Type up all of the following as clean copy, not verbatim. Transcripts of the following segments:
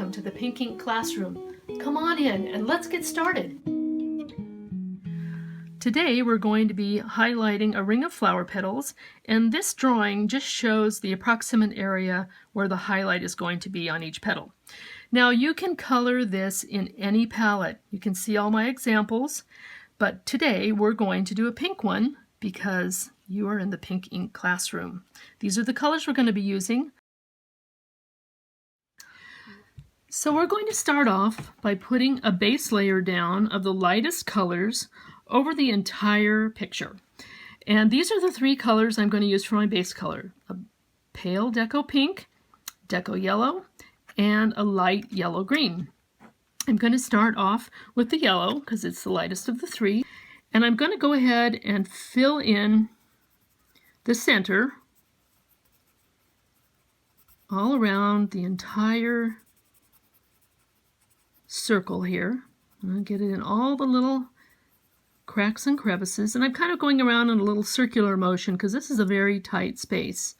Welcome to the Pink Ink classroom. Come on in and let's get started. Today we're going to be highlighting a ring of flower petals, and this drawing just shows the approximate area where the highlight is going to be on each petal. Now you can color this in any palette. You can see all my examples, but today we're going to do a pink one because you are in the Pink Ink classroom. These are the colors we're going to be using. So we're going to start off by putting a base layer down of the lightest colors over the entire picture. And these are the three colors I'm going to use for my base color: a pale deco pink, deco yellow, and a light yellow green. I'm going to start off with the yellow because it's the lightest of the three, and I'm going to go ahead and fill in the center all around the entire circle here. I'm going to get it in all the little cracks and crevices, and I'm kind of going around in a little circular motion because this is a very tight space.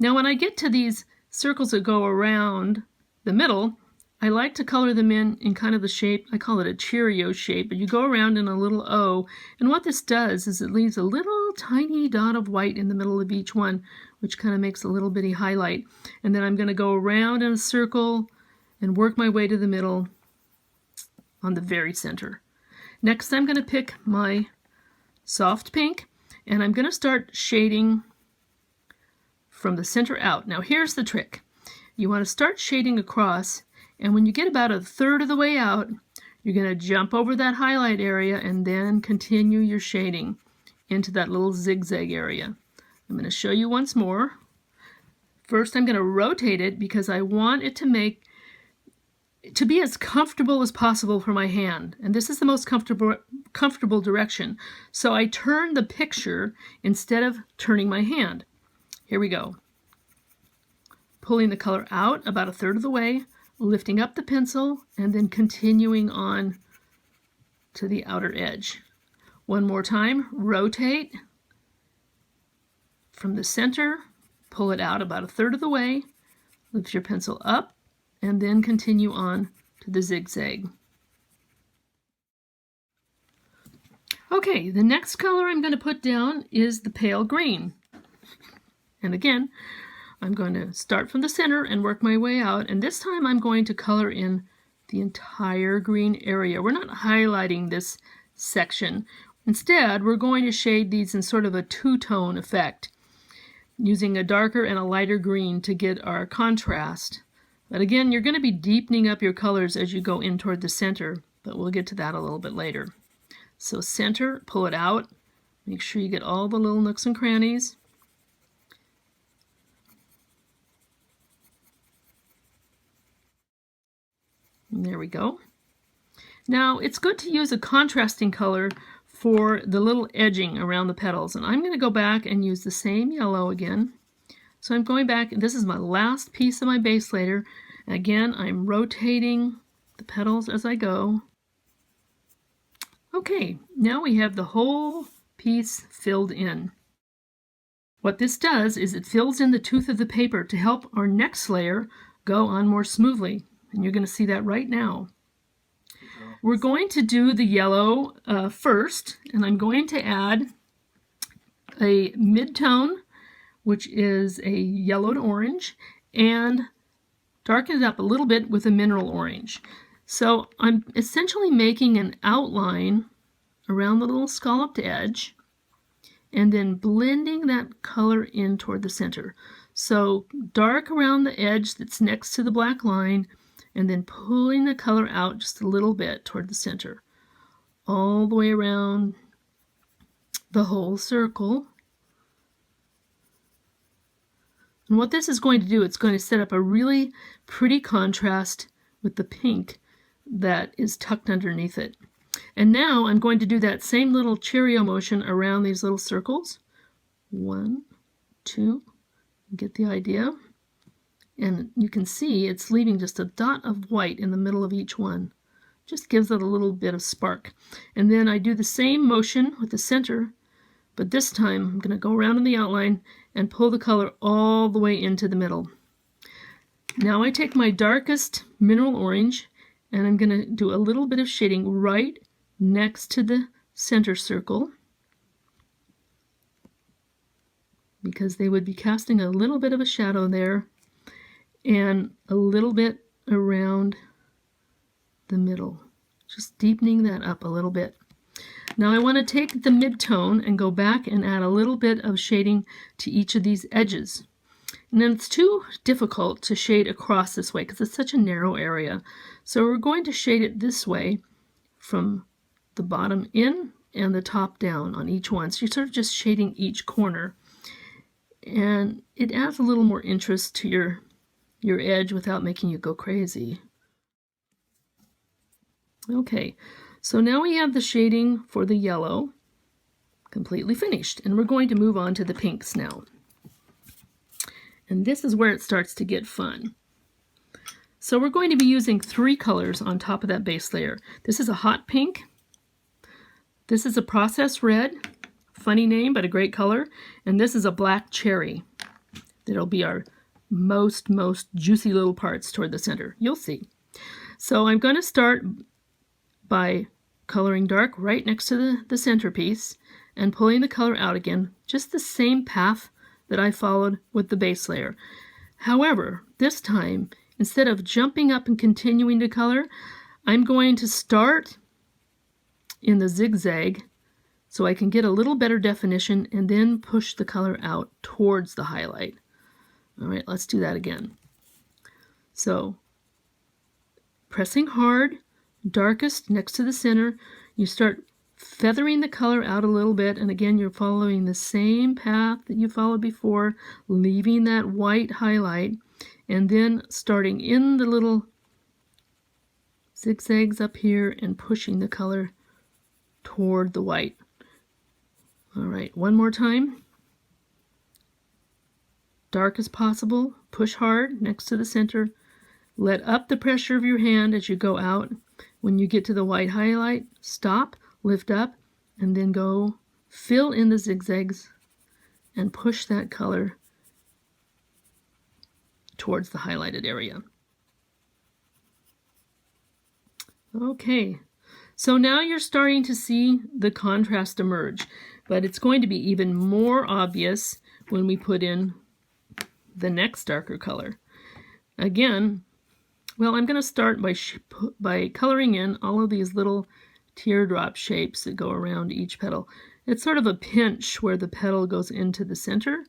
Now when I get to these circles that go around the middle, I like to color them in kind of the shape, I call it a Cheerio shape, but you go around in a little O, and what this does is it leaves a little tiny dot of white in the middle of each one, which kind of makes a little bitty highlight. And then I'm going to go around in a circle and work my way to the middle on the very center. Next I'm going to pick my soft pink, and I'm going to start shading from the center out. Now here's the trick. You want to start shading across, and when you get about a third of the way out, you're going to jump over that highlight area and then continue your shading into that little zigzag area. I'm going to show you once more. First I'm going to rotate it because I want it to be as comfortable as possible for my hand, and this is the most comfortable direction. So I turn the picture instead of turning my hand. Here we go. Pulling the color out about a third of the way, lifting up the pencil, and then continuing on to the outer edge. One more time, rotate from the center, pull it out about a third of the way, lift your pencil up, and then continue on to the zigzag. Okay, the next color I'm going to put down is the pale green. And again, I'm going to start from the center and work my way out, and this time I'm going to color in the entire green area. We're not highlighting this section. Instead, we're going to shade these in sort of a two-tone effect, using a darker and a lighter green to get our contrast. But again, you're going to be deepening up your colors as you go in toward the center, but we'll get to that a little bit later. So center, pull it out, make sure you get all the little nooks and crannies. And there we go. Now it's good to use a contrasting color for the little edging around the petals, and I'm going to go back and use the same yellow again. So I'm going back, and this is my last piece of my base layer. Again, I'm rotating the petals as I go. Okay, now we have the whole piece filled in. What this does is it fills in the tooth of the paper to help our next layer go on more smoothly. And you're going to see that right now. We're going to do the yellow first, and I'm going to add a mid-tone, which is a yellowed orange, and darken it up a little bit with a mineral orange. So I'm essentially making an outline around the little scalloped edge and then blending that color in toward the center. So dark around the edge that's next to the black line, and then pulling the color out just a little bit toward the center, all the way around the whole circle. And what this is going to do, it's going to set up a really pretty contrast with the pink that is tucked underneath it. And now I'm going to do that same little Cheerio motion around these little circles. 1, 2, get the idea? And you can see it's leaving just a dot of white in the middle of each one. Just gives it a little bit of spark. And then I do the same motion with the center, but this time I'm going to go around in the outline and pull the color all the way into the middle. Now I take my darkest mineral orange and I'm going to do a little bit of shading right next to the center circle, because they would be casting a little bit of a shadow there, and a little bit around the middle, just deepening that up a little bit. Now I want to take the mid-tone and go back and add a little bit of shading to each of these edges. And then it's too difficult to shade across this way because it's such a narrow area. So we're going to shade it this way from the bottom in and the top down on each one. So you're sort of just shading each corner. And it adds a little more interest to your edge without making you go crazy. Okay, so now we have the shading for the yellow completely finished, and we're going to move on to the pinks now. And this is where it starts to get fun. So we're going to be using 3 colors on top of that base layer. This is a hot pink. This is a processed red. Funny name, but a great color. And this is a black cherry. That'll be our most juicy little parts toward the center. You'll see. So I'm going to start by coloring dark right next to the centerpiece and pulling the color out again, just the same path that I followed with the base layer. However, this time, instead of jumping up and continuing to color, I'm going to start in the zigzag so I can get a little better definition and then push the color out towards the highlight. All right, let's do that again. So, pressing hard, darkest next to the center, you start feathering the color out a little bit, and again you're following the same path that you followed before, leaving that white highlight, and then starting in the little zigzags up here and pushing the color toward the white. All right, one more time. Dark as possible, push hard next to the center, let up the pressure of your hand as you go out. When you get to the white highlight, stop, lift up, and then go fill in the zigzags and push that color towards the highlighted area. Okay, so now you're starting to see the contrast emerge, but it's going to be even more obvious when we put in the next darker color. Again, well, I'm going to start by coloring in all of these little teardrop shapes that go around each petal. It's sort of a pinch where the petal goes into the center.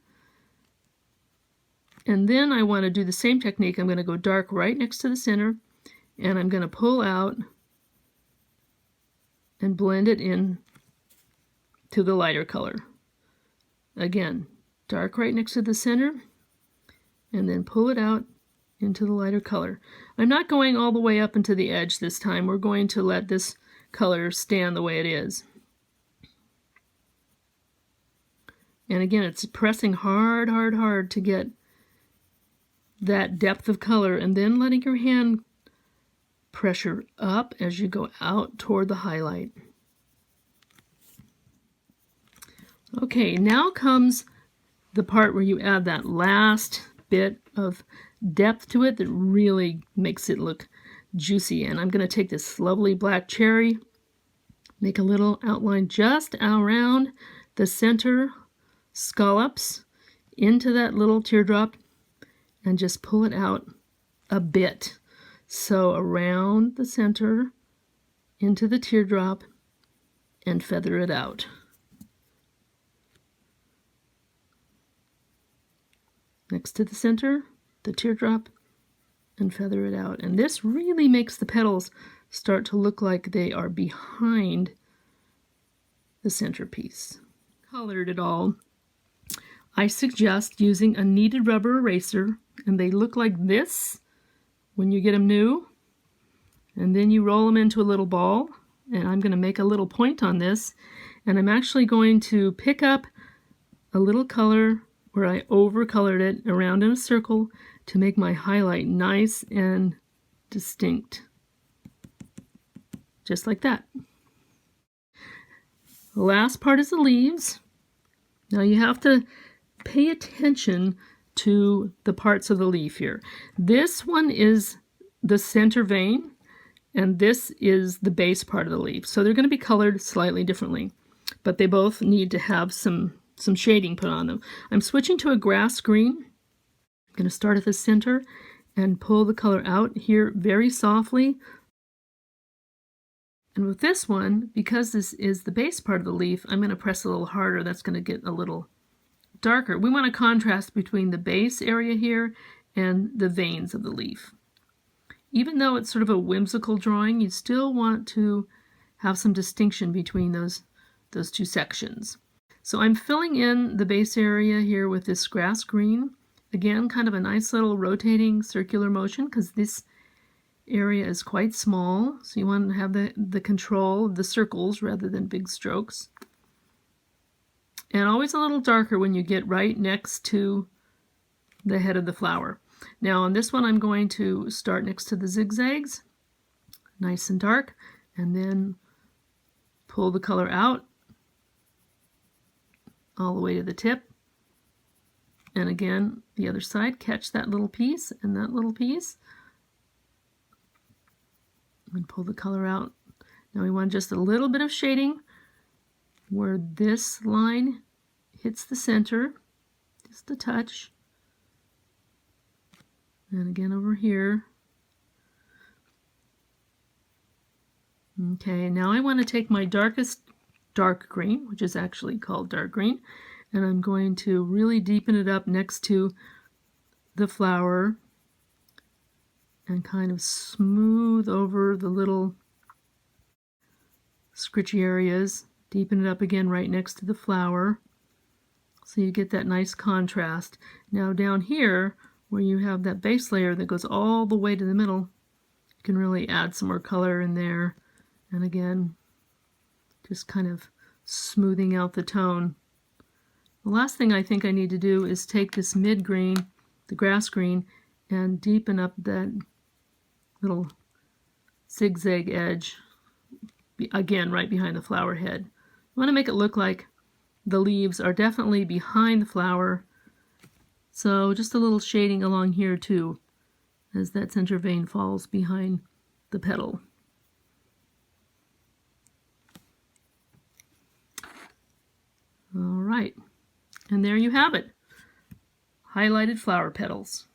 And then I want to do the same technique. I'm going to go dark right next to the center, and I'm going to pull out and blend it in to the lighter color. Again, dark right next to the center, and then pull it out into the lighter color. I'm not going all the way up into the edge this time. We're going to let this color stand the way it is. And again, it's pressing hard, hard, hard to get that depth of color, and then letting your hand pressure up as you go out toward the highlight. Okay, now comes the part where you add that last bit of depth to it that really makes it look juicy. And I'm going to take this lovely black cherry, make a little outline just around the center scallops into that little teardrop, and just pull it out a bit. So around the center, into the teardrop, and feather it out. Next to the center, the teardrop, and feather it out. And this really makes the petals start to look like they are behind the centerpiece. Colored it all. I suggest using a kneaded rubber eraser, and they look like this when you get them new. And then you roll them into a little ball, and I'm going to make a little point on this, and I'm actually going to pick up a little color where I overcolored it around in a circle to make my highlight nice and distinct. Just like that. The last part is the leaves. Now you have to pay attention to the parts of the leaf here. This one is the center vein, and this is the base part of the leaf. So they're going to be colored slightly differently, but they both need to have some shading put on them. I'm switching to a grass green. I'm going to start at the center and pull the color out here very softly. And with this one, because this is the base part of the leaf, I'm going to press a little harder. That's going to get a little darker. We want a contrast between the base area here and the veins of the leaf. Even though it's sort of a whimsical drawing, you still want to have some distinction between those two sections. So I'm filling in the base area here with this grass green. Again, kind of a nice little rotating circular motion because this area is quite small. So you want to have the control of the circles rather than big strokes. And always a little darker when you get right next to the head of the flower. Now on this one I'm going to start next to the zigzags, nice and dark, and then pull the color out all the way to the tip. And again, the other side, catch that little piece and that little piece. And pull the color out. Now we want just a little bit of shading where this line hits the center, just a touch. And again over here. Okay, now I want to take my darkest dark green, which is actually called dark green, and I'm going to really deepen it up next to the flower and kind of smooth over the little scritchy areas. Deepen it up again right next to the flower so you get that nice contrast. Now down here where you have that base layer that goes all the way to the middle, you can really add some more color in there. And again, just kind of smoothing out the tone. The last thing I think I need to do is take this mid green, the grass green, and deepen up that little zigzag edge, again right behind the flower head. You want to make it look like the leaves are definitely behind the flower, so just a little shading along here too as that center vein falls behind the petal. All right, and there you have it, highlighted flower petals.